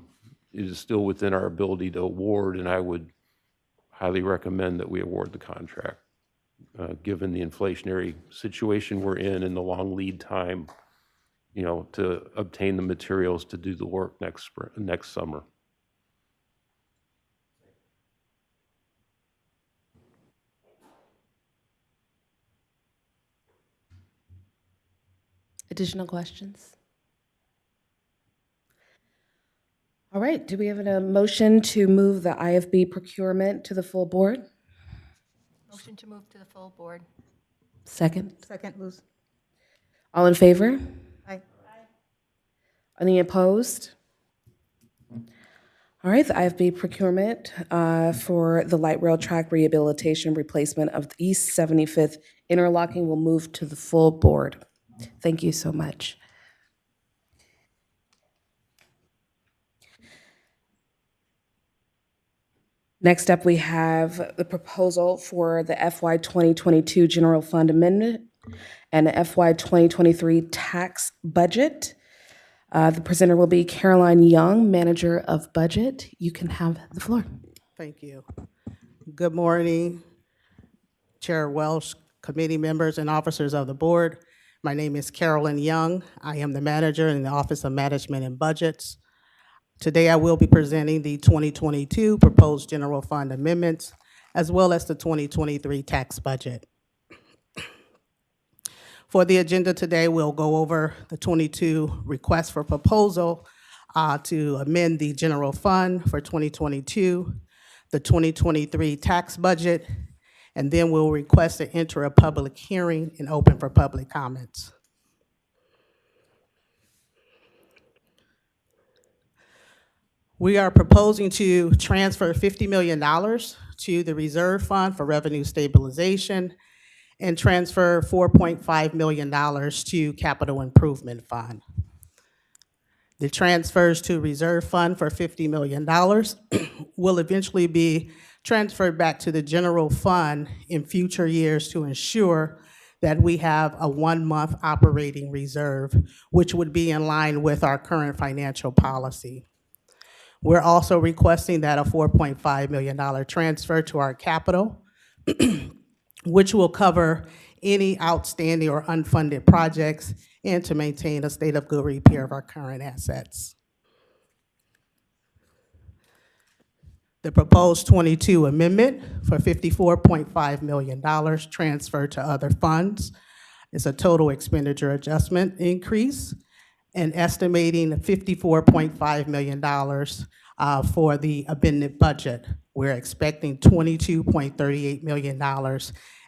is still within our ability to award, and I would highly recommend that we award the contract, given the inflationary situation we're in and the long lead time, to obtain the materials to do the work next summer. Additional questions? All right, do we have a motion to move the IFB procurement to the full board? Motion to move to the full board. Second. Second, Luz. All in favor? Aye. Any opposed? All right, the IFB procurement for the light rail track rehabilitation replacement of the East 75th interlocking will move to the full board. Thank you so much. Next up, we have the proposal for the FY 2022 General Fund Amendment and the FY 2023 tax budget. The presenter will be Caroline Young, Manager of Budget. You can have the floor. Thank you. Good morning, Chair Welsh, committee members, and officers of the board. My name is Caroline Young. I am the manager in the Office of Management and Budgets. Today, I will be presenting the 2022 proposed general fund amendments, as well as the 2023 tax budget. For the agenda today, we'll go over the 22 requests for proposal to amend the general fund for 2022, the 2023 tax budget, and then we'll request to enter a public hearing and open for public comments. We are proposing to transfer $50 million to the reserve fund for revenue stabilization and transfer $4.5 million to capital improvement fund. The transfers to reserve fund for $50 million will eventually be transferred back to the general fund in future years to ensure that we have a 1-month operating reserve, which would be in line with our current financial policy. We're also requesting that a $4.5 million transfer to our capital, which will cover any outstanding or unfunded projects and to maintain a state of good repair of our current assets. The proposed 22 amendment for $54.5 million transferred to other funds is a total expenditure adjustment increase and estimating $54.5 million for the amended budget. We're expecting $22.38 million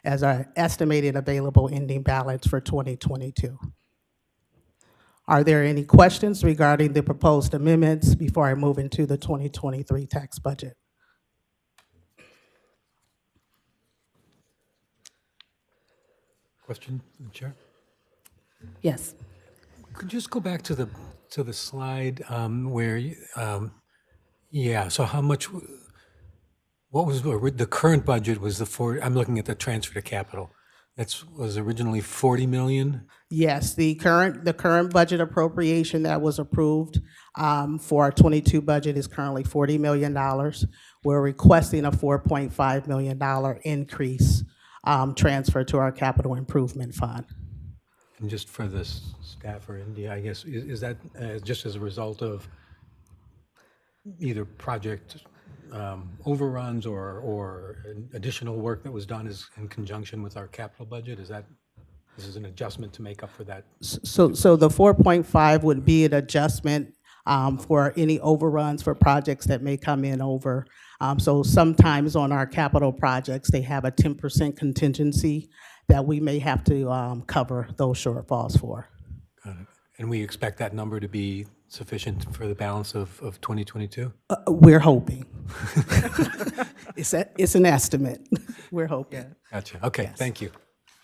as our estimated available ending balance for 2022. Are there any questions regarding the proposed amendments before I move into the 2023 tax budget? Question, Chair? Yes. Could you just go back to the slide where, yeah, so how much, what was the current budget was I'm looking at the transfer to capital. Was originally 40 million? Yes, the current budget appropriation that was approved for our 22 budget is currently $40 million. We're requesting a $4.5 million increase transfer to our capital improvement fund. And just for the staff or India, I guess, is that just as a result of either project overruns or additional work that was done in conjunction with our capital budget? This is an adjustment to make up for that? So the 4.5 would be an adjustment for any overruns for projects that may come in over. So sometimes on our capital projects, they have a 10% contingency that we may have to cover those shortfalls for. Got it. And we expect that number to be sufficient for the balance of 2022? We're hoping. It's an estimate. We're hoping. Yeah. Gotcha. Okay, yes. Thank you.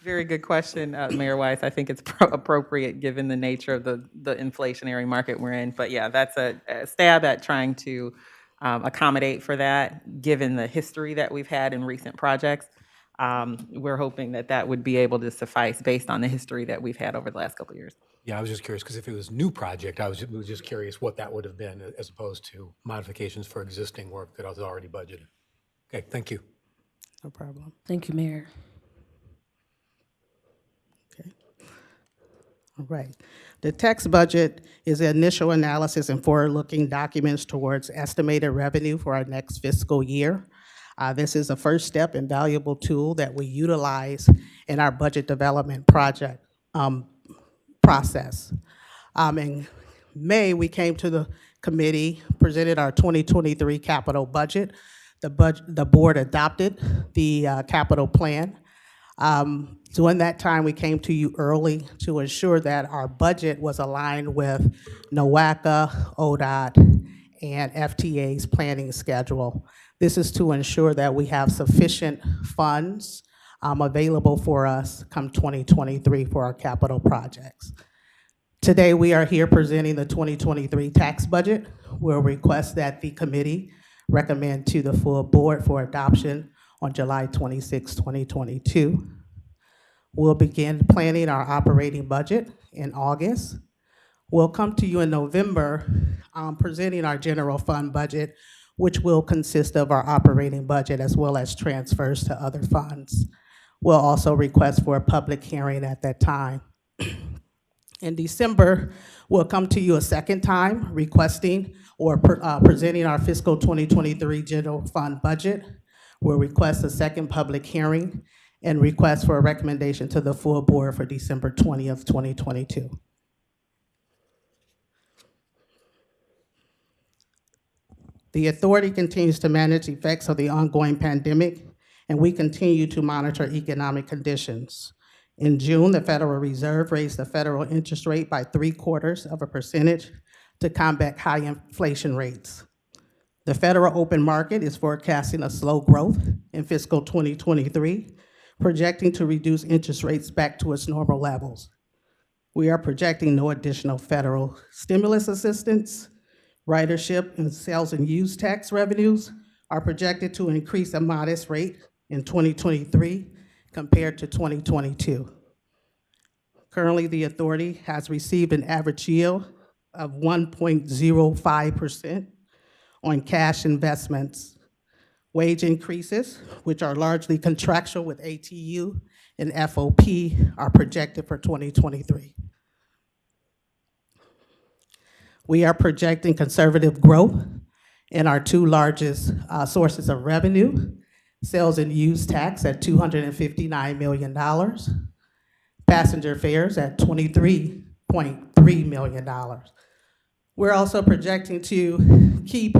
Very good question, Mayor Weiss. I think it's appropriate given the nature of the inflationary market we're in. But yeah, that's a stab at trying to accommodate for that, given the history that we've had in recent projects. We're hoping that would be able to suffice based on the history that we've had over the last couple of years. Yeah, I was just curious because if it was a new project, I was just curious what that would have been as opposed to modifications for existing work that was already budgeted. Okay, thank you. No problem. Thank you, Mayor. Okay. All right. The tax budget is the initial analysis and forward-looking documents towards estimated revenue for our next fiscal year. This is a first step and valuable tool that we utilize in our budget development project process. In May, we came to the committee, presented our 2023 capital budget. The board adopted the capital plan. During that time, we came to you early to ensure that our budget was aligned with NOACA, ODOT, and FTA's planning schedule. This is to ensure that we have sufficient funds available for us come 2023 for our capital projects. Today, we are here presenting the 2023 tax budget. We'll request that the committee recommend to the full board for adoption on July 26, 2022. We'll begin planning our operating budget in August. We'll come to you in November presenting our general fund budget, which will consist of our operating budget as well as transfers to other funds. We'll also request for a public hearing at that time. In December, we'll come to you a second time requesting or presenting our fiscal 2023 general fund budget. We'll request a second public hearing and request for a recommendation to the full board for December 20th, 2022. The authority continues to manage effects of the ongoing pandemic, and we continue to monitor economic conditions. In June, the Federal Reserve raised the federal interest rate by 0.75% to combat high inflation rates. The Federal Open Market is forecasting a slow growth in fiscal 2023, projecting to reduce interest rates back to its normal levels. We are projecting no additional federal stimulus assistance. Ridership and sales and use tax revenues are projected to increase a modest rate in 2023 compared to 2022. Currently, the authority has received an average yield of 1.05% on cash investments. Wage increases, which are largely contractual with ATU and FOP, are projected for 2023. We are projecting conservative growth in our two largest sources of revenue, sales and use tax at $259 million, passenger fares at $23.3 million. We're also projecting to keep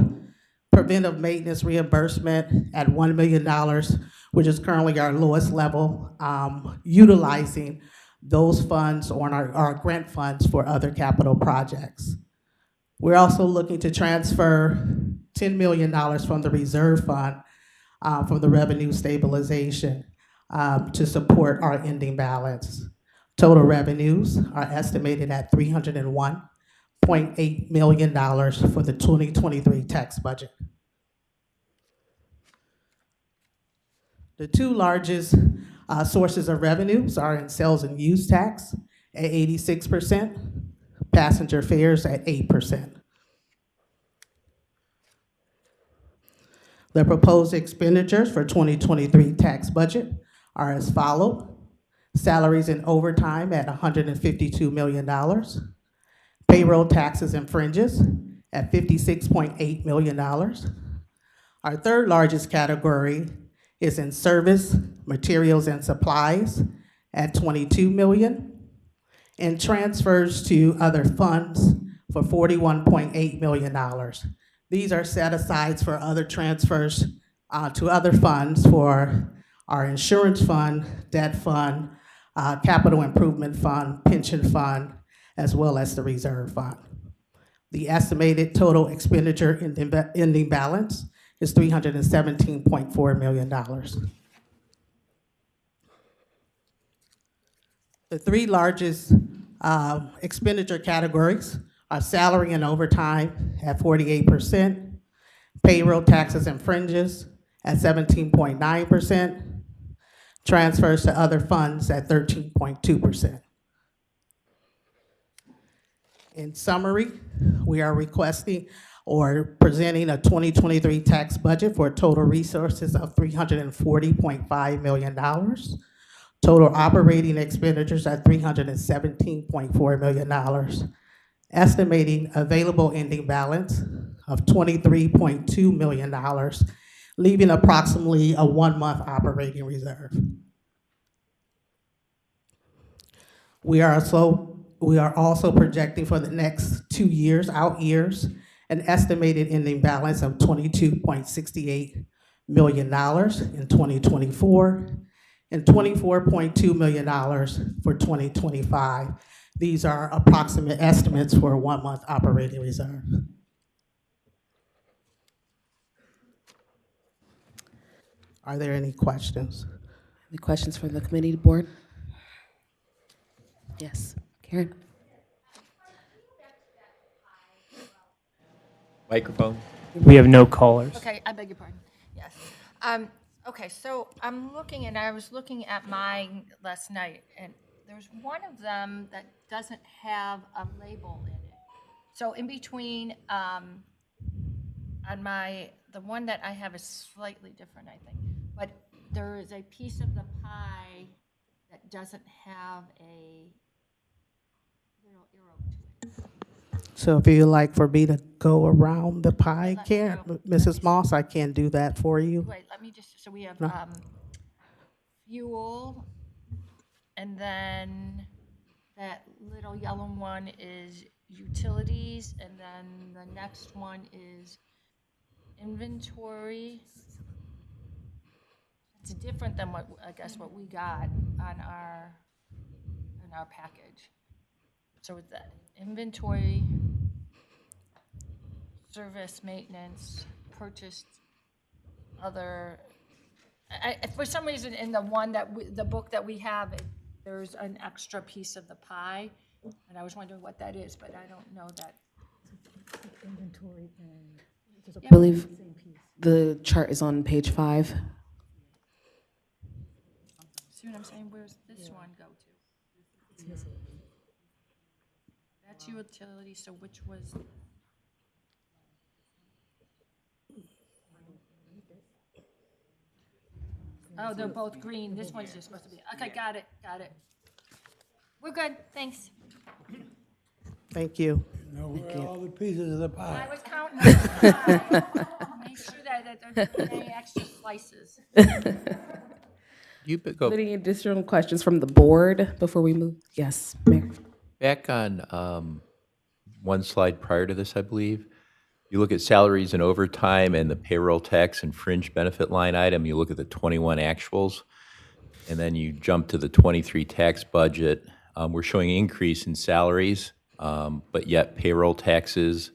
preventive maintenance reimbursement at $1 million, which is currently our lowest level, utilizing those funds on our grant funds for other capital projects. We're also looking to transfer $10 million from the reserve fund from the revenue stabilization to support our ending balance. Total revenues are estimated at $301.8 million for the 2023 tax budget. The two largest sources of revenues are in sales and use tax at 86%, passenger fares at 8%. The proposed expenditures for 2023 tax budget are as follows. Salaries and overtime at $152 million. Payroll, taxes, and fringes at $56.8 million. Our third largest category is in service, materials, and supplies at $22 million. And transfers to other funds for $41.8 million. These are set aside for other transfers to other funds for our insurance fund, debt fund, capital improvement fund, pension fund, as well as the reserve fund. The estimated total expenditure ending balance is $317.4 million. The three largest expenditure categories are salary and overtime at 48%, payroll, taxes, and fringes at 17.9%, transfers to other funds at 13.2%. In summary, we are requesting or presenting a 2023 tax budget for total resources of $340.5 million. Total operating expenditures at $317.4 million. Estimating available ending balance of $23.2 million, leaving approximately a 1-month operating reserve. We are also projecting for the next 2 years, out years, an estimated ending balance of $22.68 million in 2024, and $24.2 million for 2025. These are approximate estimates for a 1-month operating reserve. Are there any questions? Any questions from the committee, board? Yes, Karen? Microphone. We have no callers. Okay, I beg your pardon. Yes. Okay, so I'm looking, and I was looking at mine last night, and there's one of them that doesn't have a label in it. So in between, on the one that I have is slightly different, I think. But there is a piece of the pie that doesn't have a little arrow to it. So if you'd like for me to go around the pie, Karen, Mrs. Moss, I can do that for you. Wait, let me just, so we have No. fuel, and then that little yellow one is utilities, and then the next one is inventory. It's different than what, I guess, what we got on our package. So it's that inventory, service, maintenance, purchased, other. For some reason, in the one the book that we have, there's an extra piece of the pie, and I was wondering what that is, but I don't know that. Inventory and. I believe the chart is on page 5. See what I'm saying? Where's this one go to? That's utility, so which was? Oh, they're both green. This one's just supposed to be, okay, got it. We're good, thanks. Thank you. Know where are all the pieces of the pie? I was counting. Make sure that there aren't any extra slices. You go Any additional questions from the board before we move? Yes, Mayor. back on one slide prior to this, I believe. You look at salaries and overtime and the payroll tax and fringe benefit line item. You look at the 21 actuals, and then you jump to the 23 tax budget. We're showing an increase in salaries, but yet payroll taxes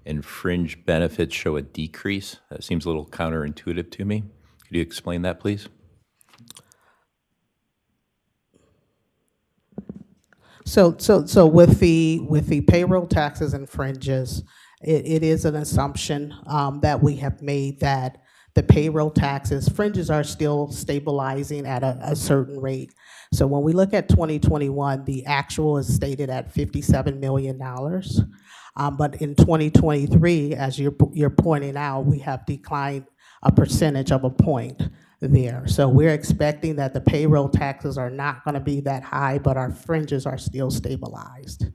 and fringe benefits show a decrease. That seems a little counterintuitive to me. Could you explain that, please? So with the payroll taxes and fringes, it is an assumption that we have made that the payroll taxes, fringes are still stabilizing at a certain rate. So when we look at 2021, the actual is stated at $57 million. But in 2023, as you're pointing out, we have declined a percentage of a point there. So we're expecting that the payroll taxes are not going to be that high, but our fringes are still stabilized.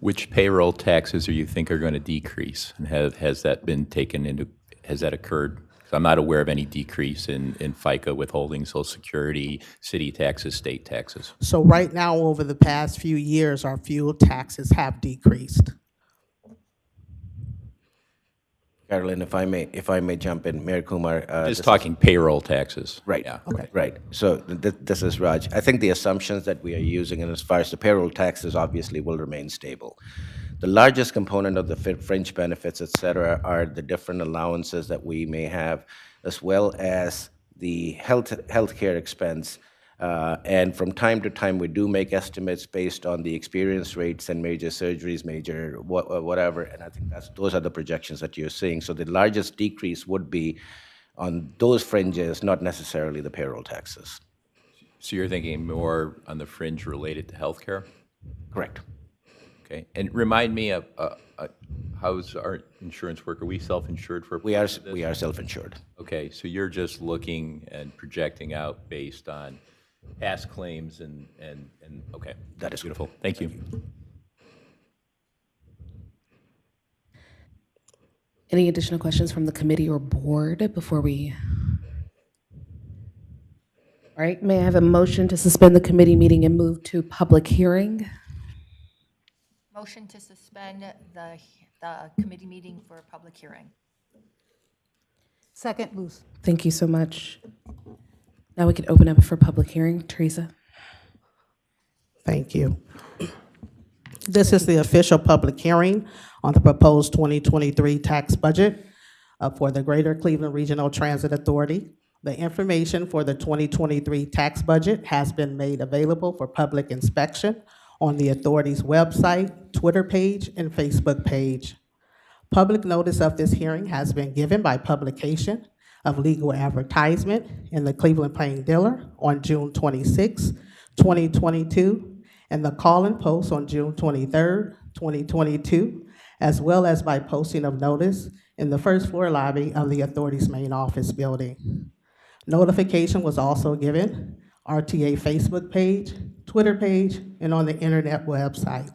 Which payroll taxes do you think are going to decrease? And has that been taken into, has that occurred? 'Cause I'm not aware of any decrease in FICA withholding, Social Security, city taxes, state taxes. So right now, over the past few years, our fuel taxes have decreased. Carolyn, if I may jump in, Mayor Kumar. Just talking payroll taxes. Right. Yeah. Okay. Right. So this is Raj. I think the assumptions that we are using, and as far as the payroll taxes, obviously will remain stable. The largest component of the fringe benefits, et cetera, are the different allowances that we may have, as well as the healthcare expense. And from time to time, we do make estimates based on the experience rates and major surgeries, major whatever, and I think those are the projections that you're seeing. So the largest decrease would be on those fringes, not necessarily the payroll taxes. So you're thinking more on the fringe related to healthcare? Correct. Okay. And remind me of how's our insurance work? Are we self-insured for? We are self-insured. Okay. So you're just looking and projecting out based on past claims and okay. That is beautiful. Thank you. Any additional questions from the committee or board before we? All right, may I have a motion to suspend the committee meeting and move to public hearing? Motion to suspend the committee meeting for a public hearing. Second, Luce. Thank you so much. Now we can open up for public hearing. Teresa? Thank you. This is the official public hearing on the proposed 2023 tax budget for the Greater Cleveland Regional Transit Authority. The information for the 2023 tax budget has been made available for public inspection on the authority's website, Twitter page, and Facebook page. Public notice of this hearing has been given by publication of legal advertisement in the Cleveland Plain Dealer on June 26, 2022, and the Call-in Post on June 23rd, 2022, as well as by posting of notice in the first floor lobby of the authority's main office building. Notification was also given RTA Facebook page, Twitter page, and on the internet website.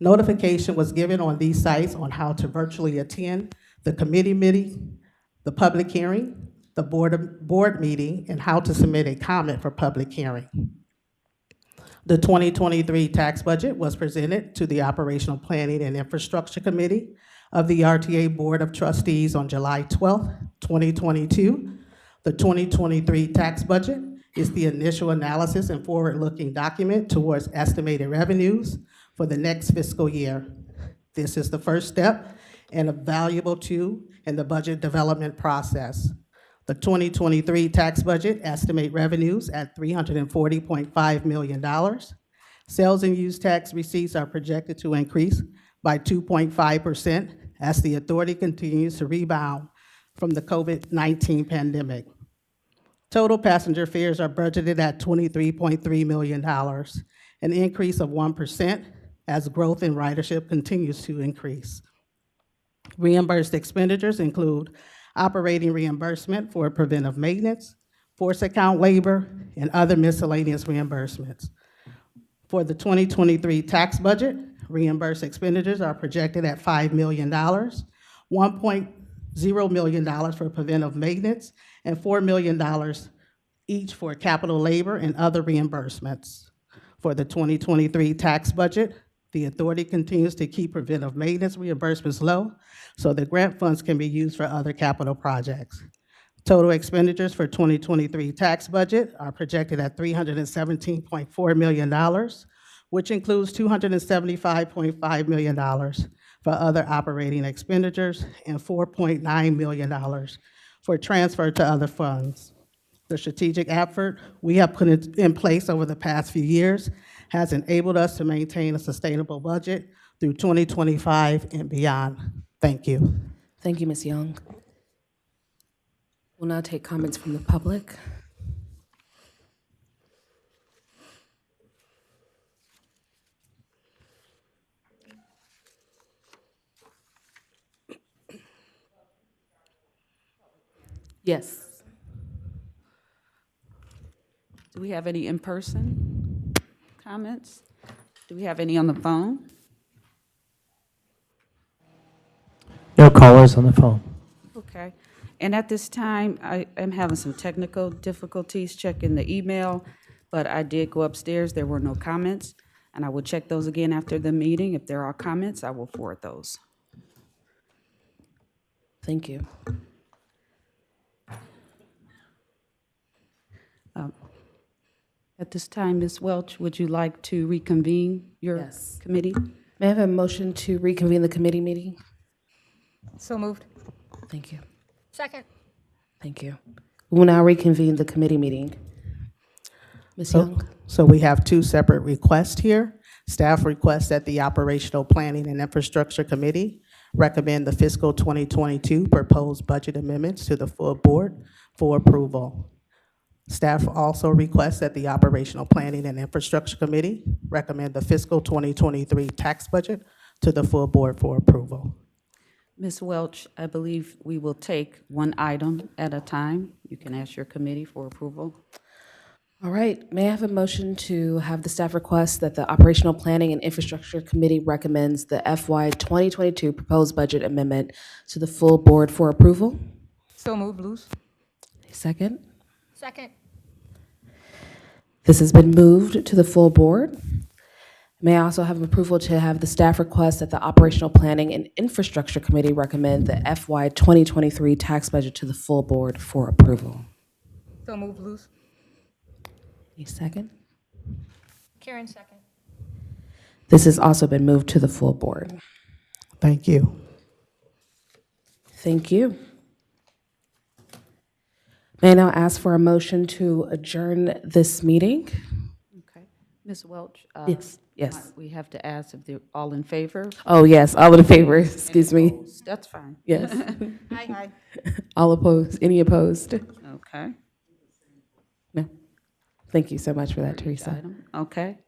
Notification was given on these sites on how to virtually attend the committee meeting, the public hearing, the board meeting, and how to submit a comment for public hearing. The 2023 tax budget was presented to the Operational Planning and Infrastructure Committee of the RTA Board of Trustees on July 12, 2022. The 2023 tax budget is the initial analysis and forward-looking document towards estimated revenues for the next fiscal year. This is the first step and a valuable tool in the budget development process. The 2023 tax budget estimate revenues at $340.5 million. Sales and use tax receipts are projected to increase by 2.5% as the authority continues to rebound from the COVID-19 pandemic. Total passenger fares are budgeted at $23.3 million, an increase of 1% as growth in ridership continues to increase. Reimbursed expenditures include operating reimbursement for preventive maintenance, force account labor, and other miscellaneous reimbursements. For the 2023 tax budget, reimbursed expenditures are projected at $5 million, $1.0 million for preventive maintenance, and $4 million each for capital labor and other reimbursements. For the 2023 tax budget, the authority continues to keep preventive maintenance reimbursements low so the grant funds can be used for other capital projects. Total expenditures for 2023 tax budget are projected at $317.4 million, which includes $275.5 million for other operating expenditures and $4.9 million for transfer to other funds. The strategic effort we have put in place over the past few years has enabled us to maintain a sustainable budget through 2025 and beyond. Thank you. Thank you, Ms. Young. We'll now take comments from the public. Yes. Do we have any in-person comments? Do we have any on the phone? No callers on the phone. Okay. And at this time, I am having some technical difficulties checking the email, but I did go upstairs. There were no comments, and I will check those again after the meeting. If there are comments, I will forward those. Thank you. At this time, Ms. Welch, would you like to reconvene your committee? May I have a motion to reconvene the committee meeting? So moved. Thank you. Second. Thank you. We will now reconvene the committee meeting. Ms. Young? So we have two separate requests here. Staff requests that the Operational Planning and Infrastructure Committee recommend the fiscal 2022 proposed budget amendments to the full board for approval. Staff also requests that the Operational Planning and Infrastructure Committee recommend the fiscal 2023 tax budget to the full board for approval. Ms. Welch, I believe we will take one item at a time. You can ask your committee for approval. All right. May I have a motion to have the staff request that the Operational Planning and Infrastructure Committee recommends the FY 2022 proposed budget amendment to the full board for approval? So moved, Luz. Second. Second. This has been moved to the full board. May I also have approval to have the staff request that the Operational Planning and Infrastructure Committee recommend the FY 2023 tax budget to the full board for approval? So moved, Luz. A second? Karen, second. This has also been moved to the full board. Thank you. Thank you. May I now ask for a motion to adjourn this meeting? Okay. Ms. Welch? Yes, yes. We have to ask if they're all in favor. Oh, yes, all in favor, excuse me. Opposed? That's fine. Yes. Aye. All opposed, any opposed? Okay. No. Thank you so much for that, Teresa. Item. Okay.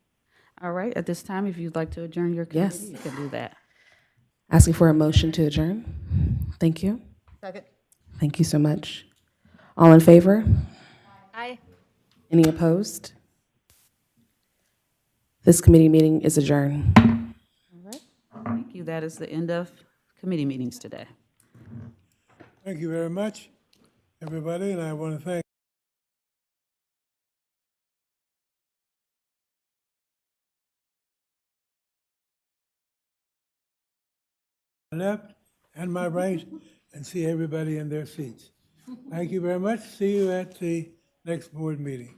All right, at this time, if you'd like to adjourn your committee, Yes. you can do that. Asking for a motion to adjourn. Thank you. Second. Thank you so much. All in favor? Aye. Any opposed? This committee meeting is adjourned. All right. Thank you. That is the end of committee meetings today. Thank you very much, everybody, and I want to thank my left and my right and see everybody in their seats. Thank you very much. See you at the next board meeting.